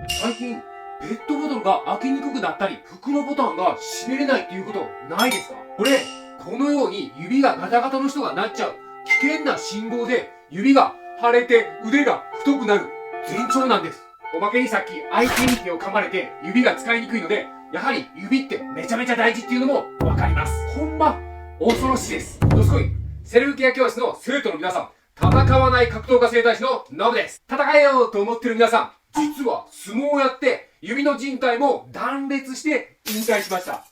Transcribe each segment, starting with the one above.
最近、ペットボトルが開けにくくなったり、服のボタンが閉めれないっていうことないですか？これ、このように指がガタガタの人がなっちゃう危険な信号で、指が腫れて腕が太くなる前兆なんです。おまけにさっき相手に手を噛まれて指が使いにくいので、やはり指ってめちゃめちゃ大事っていうのもわかります。ほんま、恐ろしいです。どすこい、セルフケア教室の生徒の皆さん、戦わない格闘家整体師のノブです。戦えようと思ってる皆さん、実は相撲をやって指の靭帯も断裂して引退しました。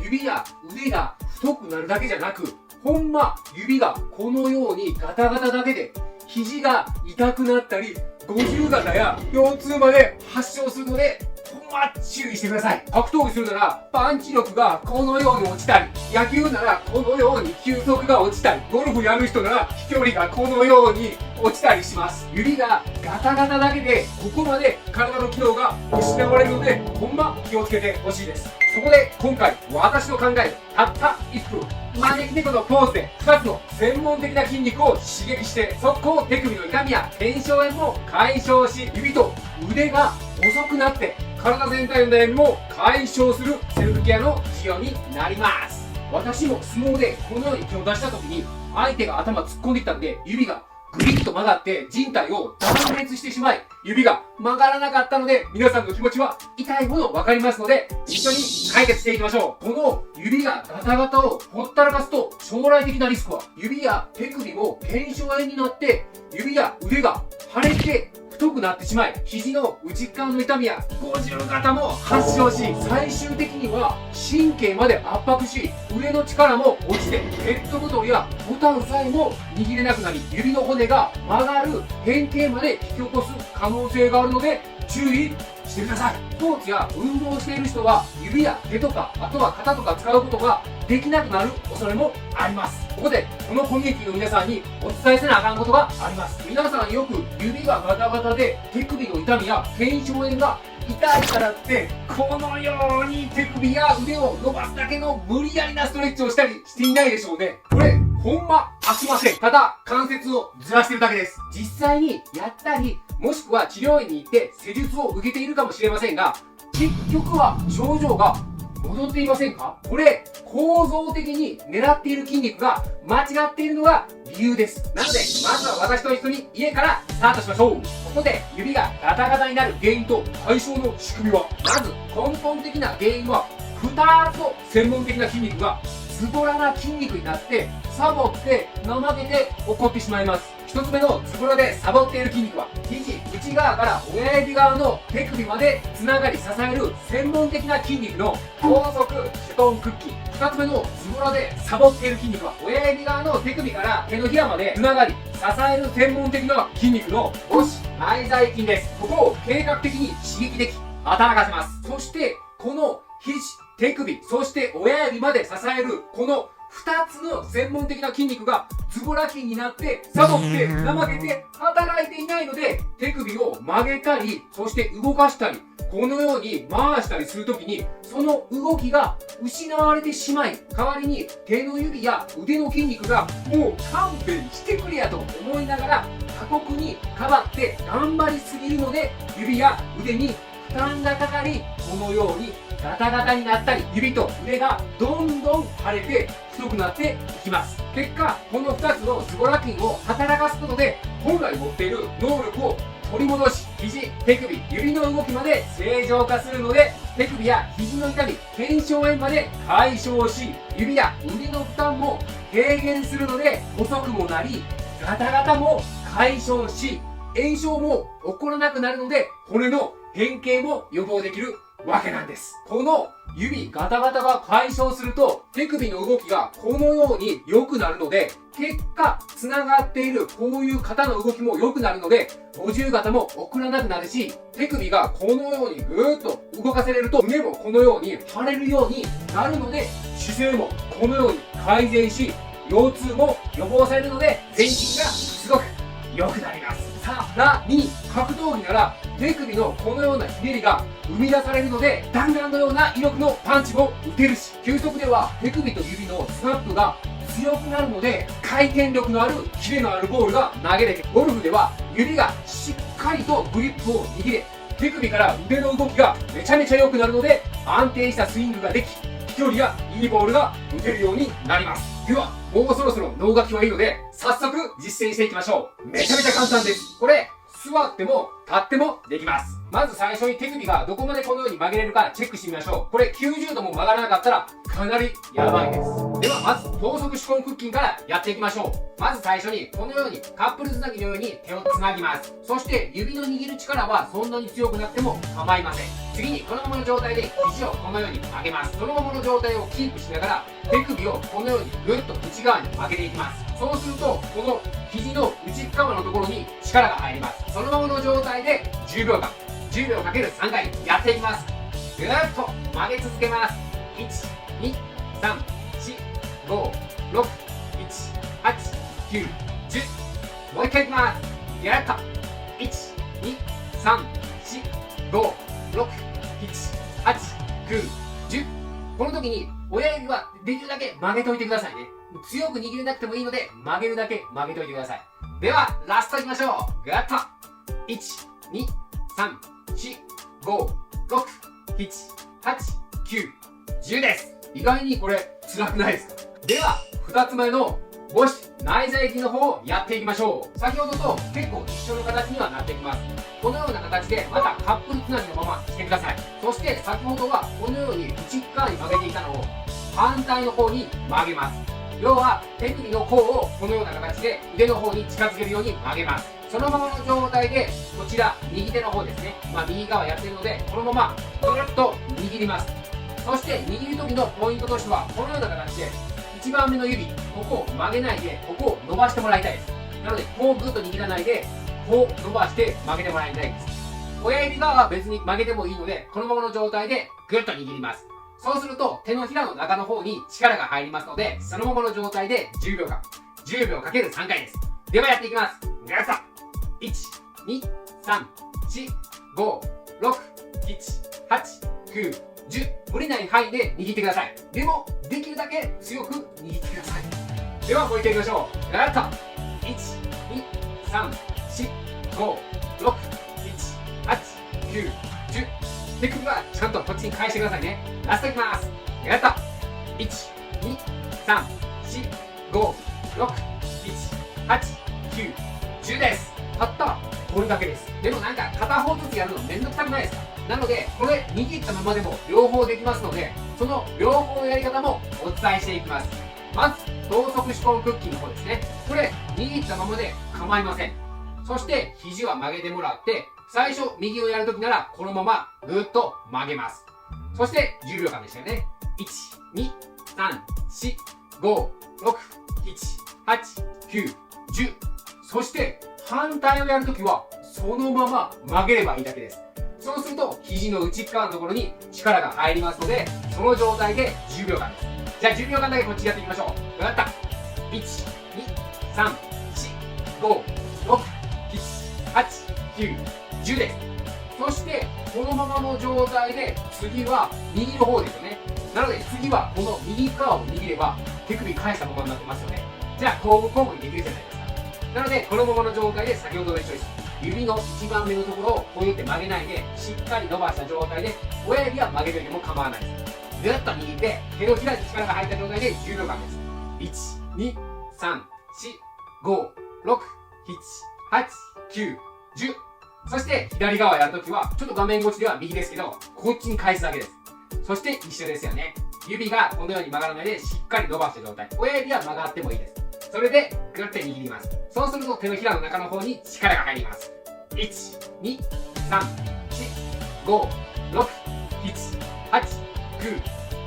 指や腕が太くなるだけじゃなく、ほんま指がこのようにガタガタだけで肘が痛くなったり、五十肩や腰痛まで発症するので、ほんま注意してください。格闘技するならパンチ力がこのように落ちたり、野球ならこのように球速が落ちたり、ゴルフやる人なら飛距離がこのように落ちたりします。指がガタガタだけでここまで体の機能が失われるので、ほんま気をつけてほしいです。そこで今回私の考えるたった1分、招き猫のポーズで2つの専門的な筋肉を刺激して、速攻手首の痛みや腱鞘炎も解消し、指と腕が細くなって体全体の悩みも解消するセルフケアの授業になります。私も相撲でこのように手を出した時に相手が頭突っ込んできたんで、指がグリッと曲がって靭帯を断裂してしまい、指が曲がらなかったので、皆さんの気持ちは痛いほどわかりますので、一緒に解決していきましょう。この指がガタガタをほったらかすと、将来的なリスクは指や手首も腱鞘炎になって、指や腕が腫れて太くなってしまい、肘の内側の痛みや五十肩も発症し、最終的には神経まで圧迫し、腕の力も落ちて、ペットボトルやボタンさえも握れなくなり、指の骨が曲がる変形まで引き起こす可能性があるので注意してください。スポーツや運動をしている人は指や手とか、あとは肩とか使うことができなくなる恐れもあります。ここでこのコミュニティの皆さんにお伝えせなあかんことがあります。皆さんよく指がガタガタで手首の痛みや腱鞘炎が痛いからって、このように手首や腕を伸ばすだけの無理やりなストレッチをしたりしていないでしょうね。これほんま飽きません。ただ関節をずらしてるだけです。実際にやったり、もしくは治療院に行って施術を受けているかもしれませんが、結局は症状が戻っていませんか？これ構造的に狙っている筋肉が間違っているのが理由です。なのでまずは私と一緒に家からスタートしましょう。ここで指がガタガタになる原因と解消の仕組みは、まず根本的な原因は2つの専門的な筋肉がズボラな筋肉になって、サボって怠けて起こってしまいます。一つ目のズボラでサボっている筋肉は、肘内側から親指側の手首までつながり支える専門的な筋肉の高速シュトンクッキー。二つ目のズボラでサボっている筋肉は、親指側の手首から手のひらまでつながり支える専門的な筋肉の母子内在筋です。ここを計画的に刺激でき働かせます。そしてこの肘、手首、そして親指まで支えるこの2つの専門的な筋肉がズボラ筋になって、サボって怠けて働いていないので、手首を曲げたり、そして動かしたり、このように回したりするときに、その動きが失われてしまい、代わりに手の指や腕の筋肉がもう勘弁してくれやと思いながら過酷にかばって頑張りすぎるので、指や腕に負担がかかり、このようにガタガタになったり、指と腕がどんどん腫れて太くなっていきます。結果、この2つのズボラ筋を働かすことで、本来持っている能力を取り戻し、肘、手首、指の動きまで正常化するので、手首や肘の痛み、腱鞘炎まで解消し、指や腕の負担も軽減するので、細くもなり、ガタガタも解消し、炎症も起こらなくなるので、骨の変形も予防できるわけなんです。この指ガタガタが解消すると、手首の動きがこのように良くなるので、結果つながっているこういう肩の動きも良くなるので、五十肩も起こらなくなるし、手首がこのようにぐーっと動かせれると、胸もこのように張れるようになるので、姿勢もこのように改善し、腰痛も予防されるので、全身がすごく良くなります。さらに格闘技なら手首のこのようなひねりが生み出されるので、弾丸のような威力のパンチも打てるし、球速では手首と指のスナップが強くなるので、回転力のあるキレのあるボールが投げれて、ゴルフでは指がしっかりとグリップを握れ、手首から腕の動きがめちゃめちゃ良くなるので、安定したスイングができ、飛距離やいいボールが打てるようになります。では、もうそろそろ脳書きはいいので、早速実践していきましょう。めちゃめちゃ簡単です。これ、座っても立ってもできます。まず最初に手首がどこまでこのように曲げれるかチェックしてみましょう。これ90度も曲がらなかったらかなりやばいです。ではまず等速手根腹筋からやっていきましょう。まず最初にこのようにカップルつなぎのように手をつなぎます。そして指の握る力はそんなに強くなくても構いません。次にこのままの状態で肘をこのように曲げます。そのままの状態をキープしながら手首をこのようにぐっと内側に曲げていきます。そうするとこの肘の内側のところに力が入ります。そのままの状態で10秒間10秒かける3回やっていきます。ぐーっと曲げ続けます。1、2、3、4、5、6、7、8、9、10。もう一回いきます。ぐーっと。1、2、3、4、5、6、7、8、9、10。この時に親指はできるだけ曲げておいてくださいね。強く握れなくてもいいので曲げるだけ曲げておいてください。では、ラストいきましょう。ぐーっと。1、2、3、4、5、6、7、8、9、10です。意外にこれ辛くないですか？では、2つ目の母子内在筋の方をやっていきましょう。先ほどと結構一緒の形にはなってきます。このような形でまたカップルつなぎのまましてください。そして先ほどはこのように内側に曲げていたのを反対の方に曲げます。要は手首の方をこのような形で腕の方に近づけるように曲げます。そのままの状態でこちら右手の方ですね、右側やってるのでこのままぐるっと握ります。そして握る時のポイントとしてはこのような形で1番目の指ここを曲げないでここを伸ばしてもらいたいです。なのでこうぐっと握らないでこう伸ばして曲げてもらいたいです。親指側は別に曲げてもいいのでこのままの状態でぐっと握ります。そうすると手のひらの中の方に力が入りますのでそのままの状態で10秒間10秒かける3回です。ではやっていきます。ぐっと1、2、3、4、5、6、7、8、9、10。無理ない範囲で握ってください。でも、できるだけ強く握ってください。ではもう一回いきましょう。ぐっと。1、2、3、4、5、6、7、8、9、10。手首はちゃんとこっちに返してくださいね。ラストいきます。ぐっと。1、2、3、4、5、6、7、8、9、10です。たったこれだけです。でもなんか片方ずつやるのめんどくさくないですか？なのでこれ握ったままでも両方できますのでその両方のやり方もお伝えしていきます。まず等速手根腹筋の方ですね。これ握ったままで構いません。そして肘は曲げてもらって最初右をやるときならこのままぐっと曲げます。そして10秒間でしたよね。1、2、3、4、5、6、7、8、9、10。そして反対をやるときはそのまま曲げればいいだけです。そうすると肘の内側のところに力が入りますのでその状態で10秒間です。じゃあ10秒間だけこっちやっていきましょう。わかった。1、2、3、4、5、6、7、8、9、10です。そしてこのままの状態で次は右の方ですよね。なので次はこの右側を握れば手首返したままになってますよね。じゃあ交互交互にできるじゃないですか。なのでこのままの状態で先ほどと一緒です。指の1番目のところをこうやって曲げないでしっかり伸ばした状態で親指は曲げといても構わないです。ぐっと握って手のひらに力が入った状態で10秒間です。1、2、3、4、5、6、7、8、9、10。そして左側やるときはちょっと画面越しでは右ですけどこっちに返すだけです。そして一緒ですよね。指がこのように曲がらないでしっかり伸ばした状態。親指は曲がってもいいです。それでぐっと握ります。そうすると手のひらの中の方に力が入ります。1、2、3、4、5、6、7、8、9、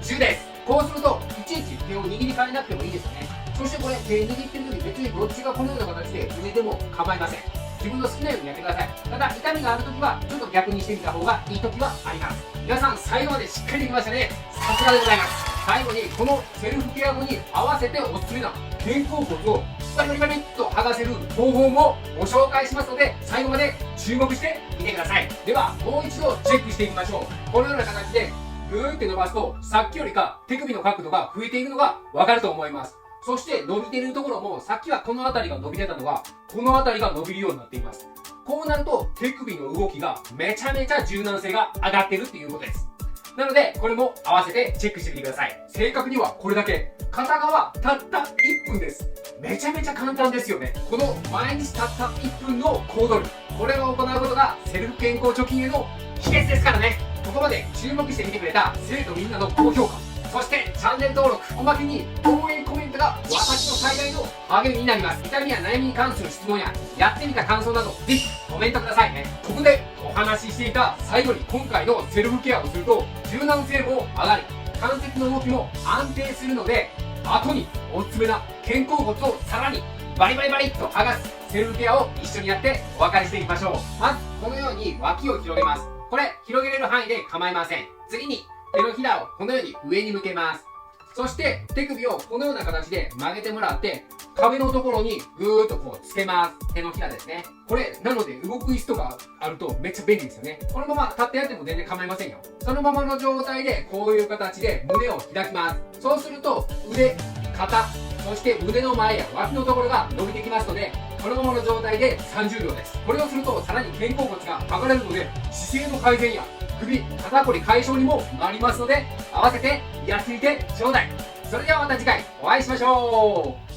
10です。こうするといちいち手を握り替えなくてもいいですよね。そしてこれ手握ってる時別にどっちがこのような形で触れても構いません。自分の好きなようにやってください。ただ痛みがある時はちょっと逆にしてみた方がいい時はあります。皆さん最後までしっかりできましたね。さすがでございます。最後にこのセルフケア後に合わせておすすめな肩甲骨をバリバリバリっと剥がせる方法もご紹介しますので最後まで注目してみてください。ではもう一度チェックしていきましょう。このような形でぐーって伸ばすとさっきよりか手首の角度が増えているのがわかると思います。そして伸びてるところも、さっきはこの辺りが伸びてたのが、この辺りが伸びるようになっています。こうなると手首の動きがめちゃめちゃ柔軟性が上がってるっていうことです。なので、これも合わせてチェックしてみてください。正確にはこれだけ。片側たった1分です。めちゃめちゃ簡単ですよね。この毎日たった1分の行動力。これを行うことがセルフ健康貯金への秘訣ですからね。ここまで注目してみてくれた生徒みんなの高評価。そしてチャンネル登録、おまけに応援コメントが私の最大の励みになります。痛みや悩みに関する質問ややってみた感想などぜひコメントくださいね。ここでお話ししていた最後に今回のセルフケアをすると柔軟性も上がり関節の動きも安定するので後におすすめな肩甲骨をさらにバリバリバリっと剥がすセルフケアを一緒にやってお別れしていきましょう。まずこのように脇を広げます。これ広げれる範囲で構いません。次に手のひらをこのように上に向けます。そして手首をこのような形で曲げてもらって壁のところにぐーっとこうつけます。手のひらですね。これなので動く椅子とかあるとめっちゃ便利ですよね。このまま立ってやっても全然構いませんよ。そのままの状態でこういう形で胸を開きます。そうすると腕、肩、そして腕の前や脇のところが伸びてきますのでこのままの状態で30秒です。これをするとさらに肩甲骨が上がれるので姿勢の改善や首、肩こり解消にもなりますので合わせてやってみてちょうだい。それではまた次回お会いしましょう。